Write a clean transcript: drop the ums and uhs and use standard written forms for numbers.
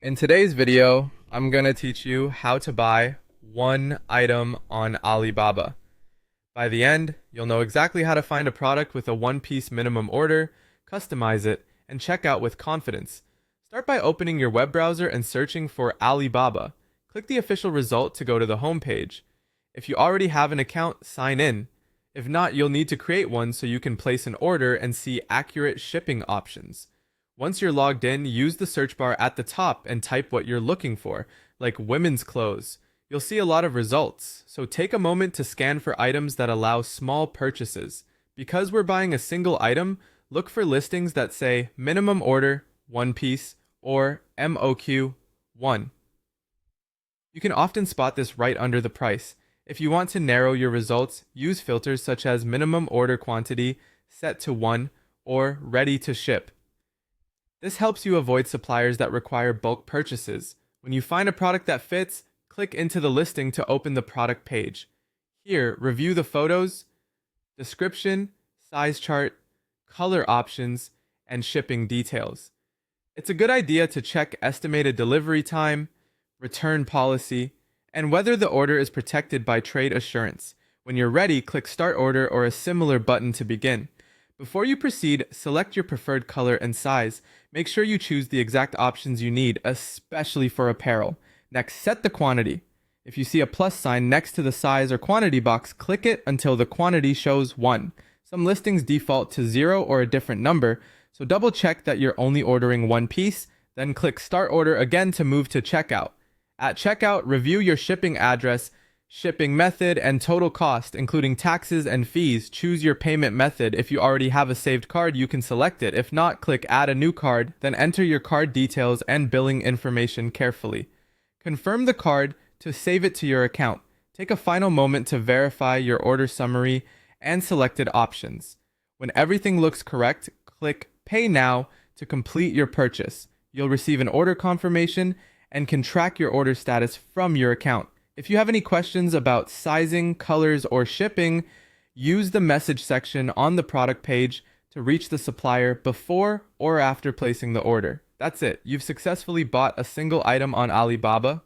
In today's video, I'm going to teach you how to buy one item on Alibaba. By the end, you'll know exactly how to find a product with a one-piece minimum order, customize it, and check out with confidence. Start by opening your web browser and searching for Alibaba. Click the official result to go to the home page. If you already have an account, sign in. If not, you'll need to create one so you can place an order and see accurate shipping options. Once you're logged in, use the search bar at the top and type what you're looking for, like women's clothes. You'll see a lot of results, so take a moment to scan for items that allow small purchases. Because we're buying a single item, look for listings that say minimum order, one piece, or MOQ 1. You can often spot this right under the price. If you want to narrow your results, use filters such as minimum order quantity, set to 1, or ready to ship. This helps you avoid suppliers that require bulk purchases. When you find a product that fits, click into the listing to open the product page. Here, review the photos, description, size chart, color options, and shipping details. It's a good idea to check estimated delivery time, return policy, and whether the order is protected by trade assurance. When you're ready, click Start Order or a similar button to begin. Before you proceed, select your preferred color and size. Make sure you choose the exact options you need, especially for apparel. Next, set the quantity. If you see a plus sign next to the size or quantity box, click it until the quantity shows 1. Some listings default to 0 or a different number, so double check that you're only ordering one piece, then click Start Order again to move to checkout. At checkout, review your shipping address, shipping method, and total cost, including taxes and fees. Choose your payment method. If you already have a saved card, you can select it. If not, click Add a new card, then enter your card details and billing information carefully. Confirm the card to save it to your account. Take a final moment to verify your order summary and selected options. When everything looks correct, click Pay Now to complete your purchase. You'll receive an order confirmation and can track your order status from your account. If you have any questions about sizing, colors, or shipping, use the message section on the product page to reach the supplier before or after placing the order. That's it. You've successfully bought a single item on Alibaba.